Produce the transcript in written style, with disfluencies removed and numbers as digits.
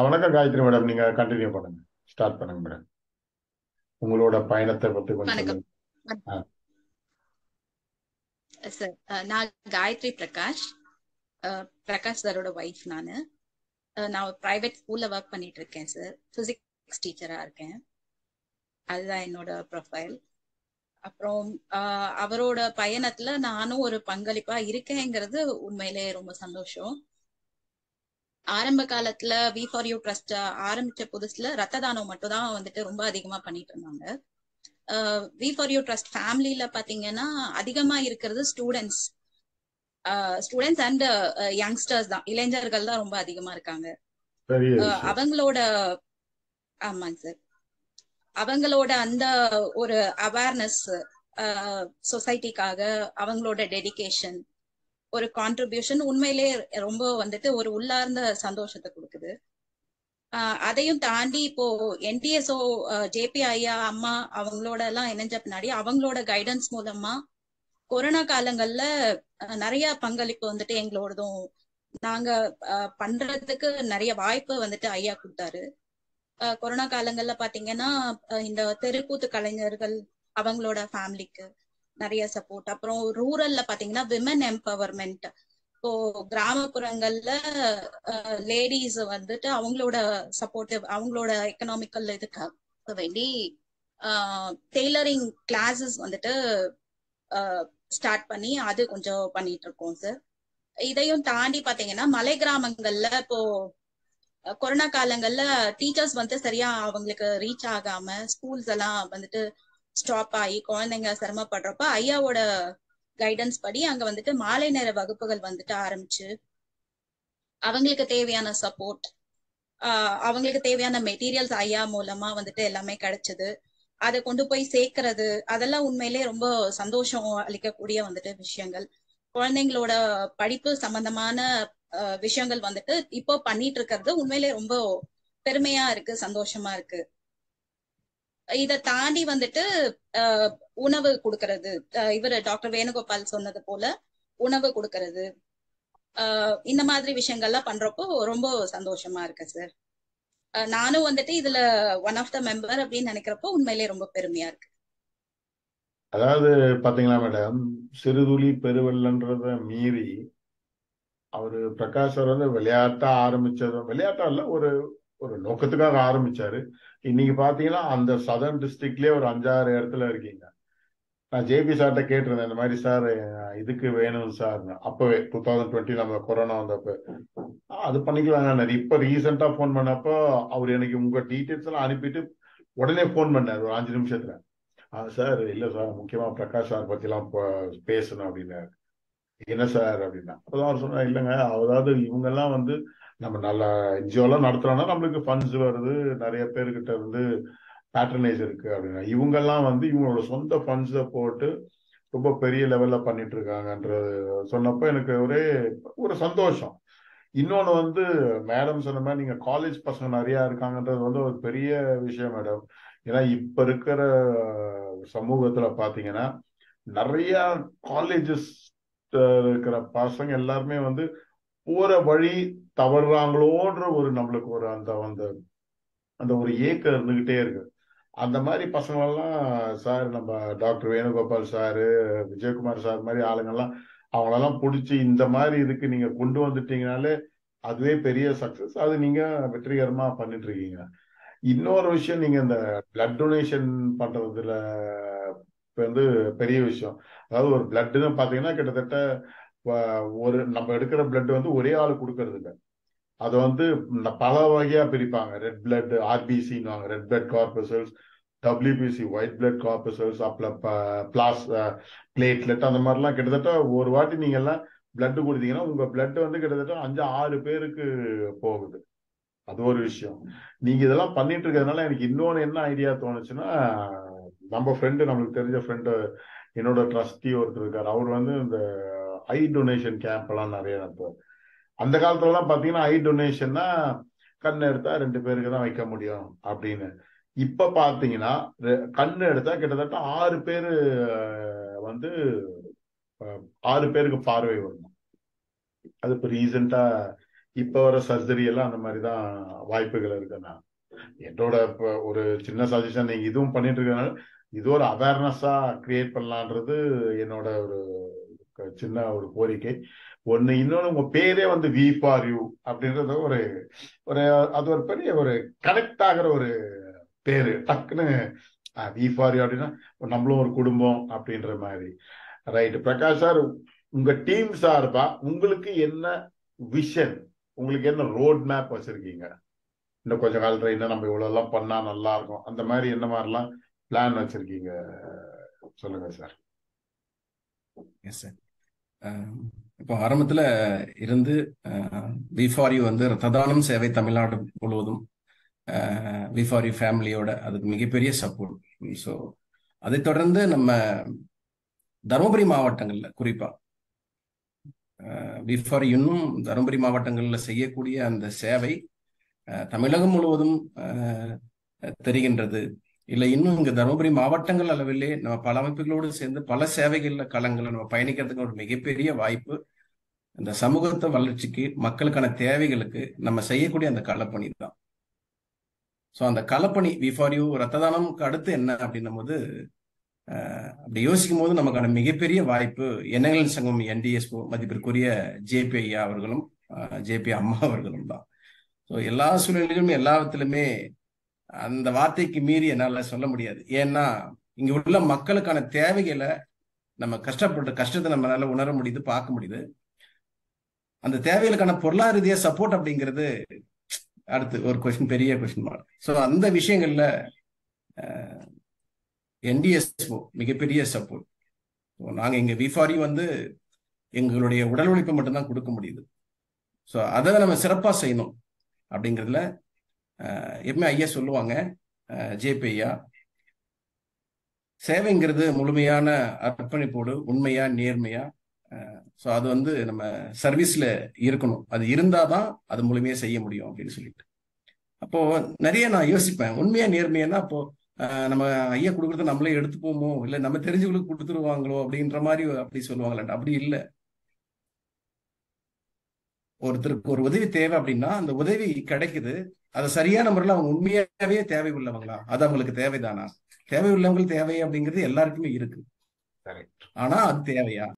வணக்கம் காயத்ரி மேடம். நீங்க கண்டினியூ பண்ணுங்க. ஸ்டார்ட் பண்ணுங்க மேடம். உங்களோட பயணத்தை பத்தி கொஞ்சம் வணக்கம் சொல்லுங்க. ஆ, சார். நான் காயத்ரி பிரகாஷ். பிரகாஷ் சாரோட ஒய்ஃப் நான். நான் ஒரு பிரைவேட் ஸ்கூல்ல ஒர்க் பண்ணிட்டு இருக்கேன் சார். பிசிக்ஸ் டீச்சரா இருக்கேன். அதுதான் என்னோட ப்ரொஃபைல். அப்புறம் அவரோட பயணத்துல நானும் ஒரு பங்களிப்பா இருக்கேங்கிறது உண்மையிலே ரொம்ப சந்தோஷம். ஆரம்ப காலத்துல வி ஃபார் யூ ட்ரஸ்ட் ஆரம்பிச்ச புதுசுல ரத்த தானம் மட்டும் தான் வந்துட்டு ரொம்ப அதிகமா பண்ணிட்டு இருந்தாங்க. வி ஃபார் யூ ட்ரஸ்ட் ஃபேமிலியில பாத்தீங்கன்னா அதிகமா இருக்கிறது ஸ்டூடெண்ட்ஸ் அண்ட் யங்ஸ்டர்ஸ் தான், இளைஞர்கள் தான் ரொம்ப அதிகமா இருக்காங்க. பெரிய விஷயம். அவங்களோட ஆமாங்க சார். அவங்களோட அந்த ஒரு அவேர்னஸ், சொசைட்டிக்காக அவங்களோட டெடிகேஷன், ஒரு கான்ட்ரிபியூஷன் உண்மையிலே ரொம்ப வந்துட்டு ஒரு உள்ளார்ந்த சந்தோஷத்தை கொடுக்குது. அதையும் தாண்டி இப்போ என்டிஎஸ்ஓ ஜேபி ஐயா அம்மா அவங்களோட எல்லாம் இணைஞ்ச பின்னாடி அவங்களோட கைடன்ஸ் மூலமா கொரோனா காலங்கள்ல நிறைய பங்களிப்பு வந்துட்டு எங்களோடதும் நாங்க பண்றதுக்கு நிறைய வாய்ப்பு வந்துட்டு ஐயா கொடுத்தாரு. கொரோனா காலங்கள்ல பாத்தீங்கன்னா இந்த தெருக்கூத்து கலைஞர்கள் அவங்களோட ஃபேமிலிக்கு நிறைய சப்போர்ட். அப்புறம் ரூரல்ல பாத்தீங்கன்னா விமன் எம்பவர்மெண்ட். இப்போ கிராமப்புறங்கள்ல லேடிஸ் வந்துட்டு அவங்களோட சப்போர்ட்டிவ், அவங்களோட எக்கனாமிக்கல் இதுக்காக வேண்டி டெய்லரிங் கிளாஸஸ் வந்துட்டு ஸ்டார்ட் பண்ணி அது கொஞ்சம் பண்ணிட்டு இருக்கோம் சார். இதையும் தாண்டி பாத்தீங்கன்னா மலை கிராமங்கள்ல இப்போ கொரோனா காலங்கள்ல டீச்சர்ஸ் வந்து சரியா அவங்களுக்கு ரீச் ஆகாம ஸ்கூல்ஸ் எல்லாம் வந்துட்டு ஸ்டாப் ஆகி குழந்தைங்க சிரமப்படுறப்ப ஐயாவோட கைடன்ஸ் படி அங்க வந்துட்டு மாலை நேர வகுப்புகள் வந்துட்டு ஆரம்பிச்சு அவங்களுக்கு தேவையான சப்போர்ட், அவங்களுக்கு தேவையான மெட்டீரியல்ஸ் ஐயா மூலமா வந்துட்டு எல்லாமே கிடைச்சது. அதை கொண்டு போய் சேர்க்கறது அதெல்லாம் உண்மையிலே ரொம்ப சந்தோஷம் அளிக்கக்கூடிய வந்துட்டு விஷயங்கள். குழந்தைங்களோட படிப்பு சம்பந்தமான விஷயங்கள் வந்துட்டு இப்போ பண்ணிட்டு இருக்கிறது உண்மையிலே ரொம்ப பெருமையா இருக்கு, சந்தோஷமா இருக்கு. இதை தாண்டி வந்துட்டு உணவு கொடுக்கறது, இவர் டாக்டர் வேணுகோபால் சொன்னது போல உணவு கொடுக்கறது, இந்த மாதிரி விஷயங்கள்லாம் பண்றப்போ ரொம்ப சந்தோஷமா இருக்கு சார். நானும் வந்துட்டு இதுல ஒன் ஆஃப் த மெம்பர் அப்படின்னு நினைக்கிறப்போ உண்மையிலேயே ரொம்ப பெருமையா இருக்கு. அதாவது பாத்தீங்களா மேடம், சிறுதுளி பெருவெள்ளன்றத மீறி அவரு பிரகாஷ் சார் வந்து விளையாட்டா ஆரம்பிச்சது, விளையாட்டா இல்ல, ஒரு ஒரு நோக்கத்துக்காக ஆரம்பிச்சாரு. இன்னைக்கு பாத்தீங்கன்னா அந்த சதர்ன் டிஸ்ட்ரிக்ட்லயே ஒரு 5-6 இடத்துல இருக்கீங்க. நான் ஜேபி சார்ட்ட கேட்டிருந்தேன், இந்த மாதிரி சார் இதுக்கு வேணும் சார். அப்பவே 2020 நம்ம கொரோனா வந்தப்ப அது பண்ணிக்கலாங்க. இப்ப ரீசெண்டா போன் பண்ணப்போ அவர் எனக்கு உங்க டீட்டெயில்ஸ் எல்லாம் அனுப்பிட்டு உடனே போன் பண்ணார் ஒரு 5 நிமிஷத்துல. சார் இல்ல சார், முக்கியமா பிரகாஷ் சார் பத்தி எல்லாம் பேசணும் அப்படின்னாரு. என்ன சார் அப்படின்னா, அப்பதான் அவர் சொன்னார், இல்லைங்க அதாவது இவங்க எல்லாம் வந்து நம்ம நல்ல என்ஜிஓ எல்லாம் நடத்துறோம்னா நம்மளுக்கு ஃபண்ட்ஸ் வருது, நிறைய பேர்கிட்ட இருந்து பேட்டர்னேஜ் இருக்கு அப்படின்னா, இவங்கெல்லாம் வந்து இவங்களோட சொந்த ஃபண்ட்ஸை போட்டு ரொம்ப பெரிய லெவல்ல பண்ணிட்டு இருக்காங்கன்றது சொன்னப்போ எனக்கு ஒரே ஒரு சந்தோஷம். இன்னொன்னு வந்து மேடம் சொன்ன மாதிரி நீங்க காலேஜ் பசங்க நிறைய இருக்காங்கன்றது வந்து ஒரு பெரிய விஷயம் மேடம். ஏன்னா இப்ப இருக்கிற சமூகத்துல பாத்தீங்கன்னா நிறைய காலேஜஸ் இருக்கிற பசங்க எல்லாருமே வந்து போற வழி தவறுறாங்களோன்ற ஒரு நம்மளுக்கு ஒரு அந்த அந்த அந்த ஒரு ஏக்கம் இருந்துகிட்டே இருக்கு. அந்த மாதிரி பசங்களெல்லாம் சார், நம்ம doctor Venugopal sir, Vijayakumar sir மாதிரி ஆளுங்கெல்லாம் அவங்களெல்லாம் பிடிச்சி இந்த மாதிரி இதுக்கு நீங்க கொண்டு வந்துட்டீங்கனாலே அதுவே பெரிய சக்சஸ். அது நீங்க வெற்றிகரமா பண்ணிட்டு இருக்கீங்க. இன்னொரு விஷயம், நீங்க இந்த பிளட் டொனேஷன் பண்றதுல வந்து பெரிய விஷயம். அதாவது ஒரு பிளட்னு பாத்தீங்கன்னா கிட்டத்தட்ட ஒரு நம்ம எடுக்கிற பிளட் வந்து ஒரே ஆள் கொடுக்கறது இல்லை. அது வந்து பல வகையா பிரிப்பாங்க. ரெட் பிளட் ஆர்பிசின்னு, red blood corpuscles, WBC white blood corpuscles, அப்புறம் பிளேட்லெட், அந்த மாதிரிலாம் கிட்டத்தட்ட ஒரு வாட்டி நீங்க எல்லாம் பிளட் கொடுத்தீங்கன்னா உங்க பிளட் வந்து கிட்டத்தட்ட 5-6 பேருக்கு போகுது. அது ஒரு விஷயம். நீங்க இதெல்லாம் பண்ணிட்டு இருக்கிறதுனால எனக்கு இன்னொன்னு என்ன ஐடியா தோணுச்சுன்னா, நம்ம ஃப்ரெண்டு, நம்மளுக்கு தெரிஞ்ச ஃப்ரெண்டு, என்னோட ட்ரஸ்டி ஒருத்தர் இருக்காரு. அவர் வந்து இந்த ஐ டொனேஷன் கேம்ப் எல்லாம் நிறைய நடத்துவார். அந்த காலத்துல எல்லாம் பாத்தீங்கன்னா ஐ டொனேஷன்னா கண் எடுத்தா 2 பேருக்கு தான் வைக்க முடியும் அப்படின்னு. இப்ப பாத்தீங்கன்னா கண்ணு எடுத்தா கிட்டத்தட்ட 6 பேரு வந்து 6 பேருக்கு பார்வை வரணும். அது இப்ப ரீசெண்டா இப்ப வர சர்ஜரி எல்லாம் அந்த மாதிரிதான் வாய்ப்புகள் இருக்குண்ணா. என்னோட இப்ப ஒரு சின்ன சஜஷன், நீங்க இதுவும் பண்ணிட்டு இருக்கனால இது ஒரு அவேர்னஸா கிரியேட் பண்ணலான்றது என்னோட ஒரு சின்ன ஒரு கோரிக்கை. ஒண்ணு. இன்னொன்னு, உங்க பேரே வந்து வி ஃபார் யூ அப்படின்றது ஒரு ஒரு அது ஒரு பெரிய ஒரு கனெக்ட் ஆகிற ஒரு பேரு. டக்குன்னு வி ஃபார் யூ அப்படின்னா நம்மளும் ஒரு குடும்பம் அப்படின்ற மாதிரி. ரைட் பிரகாஷ் சார், உங்க டீம் சார்பா உங்களுக்கு என்ன விஷன், உங்களுக்கு என்ன ரோட் மேப் வச்சிருக்கீங்க? இன்னும் கொஞ்ச காலத்துல இன்னும் நம்ம இவ்வளவு எல்லாம் பண்ணா நல்லா இருக்கும், அந்த மாதிரி என்ன மாதிரிலாம் பிளான் வச்சிருக்கீங்க, சொல்லுங்க சார். Yes sir. இப்போ ஆரம்பத்துல இருந்து வி4யூ வந்து ரத்த தானம் சேவை தமிழ்நாடு முழுவதும் வி4யூ ஃபேமிலியோட அதுக்கு மிகப்பெரிய சப்போர்ட். ஸோ அதை தொடர்ந்து நம்ம தருமபுரி மாவட்டங்கள்ல குறிப்பா வி4யூ இன்னும் தருமபுரி மாவட்டங்கள்ல செய்யக்கூடிய அந்த சேவை தமிழகம் முழுவதும் தெரிகின்றது. இல்லை இன்னும் இங்க தருமபுரி மாவட்டங்கள் அளவிலே நம்ம பல அமைப்புகளோடு சேர்ந்து பல சேவைகள்ல களங்களை நம்ம பயணிக்கிறதுக்கு ஒரு மிகப்பெரிய வாய்ப்பு. இந்த சமூகத்தை வளர்ச்சிக்கு, மக்களுக்கான தேவைகளுக்கு நம்ம செய்யக்கூடிய அந்த களப்பணி தான். ஸோ அந்த களப்பணி வி4யூ ரத்த தானம்க்கு அடுத்து என்ன அப்படின்னும் போது அப்படி யோசிக்கும் போது நமக்கான மிகப்பெரிய வாய்ப்பு எண்ணங்களின் சங்கம் NDSO மதிப்பிற்குரிய ஜேபி ஐயா அவர்களும் ஜேபி அம்மா அவர்களும் தான். ஸோ எல்லா சூழ்நிலையிலும் எல்லாத்திலுமே அந்த வார்த்தைக்கு மீறி என்னால சொல்ல முடியாது. ஏன்னா இங்க உள்ள மக்களுக்கான தேவைகளை நம்ம கஷ்டத்தை நம்மளால உணர முடியுது, பார்க்க முடியுது. அந்த தேவைகளுக்கான பொருளாதார ரீதியா சப்போர்ட் அப்படிங்கிறது அடுத்து ஒரு கொஸ்டின், பெரிய கொஸ்டின் மார்க். ஸோ அந்த விஷயங்கள்ல NDSO மிகப்பெரிய சப்போர்ட். நாங்க இங்க வி4யூ வந்து எங்களுடைய உடல் உழைப்பை மட்டும்தான் கொடுக்க முடியுது. ஸோ அதை நம்ம சிறப்பா செய்யணும் அப்படிங்கிறதுல எப்பவுமே ஐயா சொல்லுவாங்க, ஜேபி ஐயா, சேவைங்கிறது முழுமையான அர்ப்பணிப்போடு உண்மையா நேர்மையா, ஸோ அது வந்து நம்ம சர்வீஸ்ல இருக்கணும். அது இருந்தாதான் அது முழுமையா செய்ய முடியும் அப்படின்னு சொல்லிட்டு. அப்போ நிறைய நான் யோசிப்பேன், உண்மையா நேர்மையானா அப்போ நம்ம ஐயா கொடுக்குறத நம்மளே எடுத்துப்போமோ, இல்லை நம்ம தெரிஞ்சவங்களுக்கு கொடுத்துருவாங்களோ அப்படின்ற மாதிரி அப்படி சொல்லுவாங்களே. அப்படி இல்லை. ஒருத்தருக்கு ஒரு உதவி தேவை அப்படின்னா அந்த உதவி கிடைக்குது, அதை சரியான முறையில் அவங்க உண்மையாவே தேவை உள்ளவங்களா, அது அவங்களுக்கு தேவைதானா? தேவை உள்ளவங்களுக்கு தேவை அப்படிங்கிறது எல்லாருக்குமே இருக்கு. ஆனா அது தேவையா?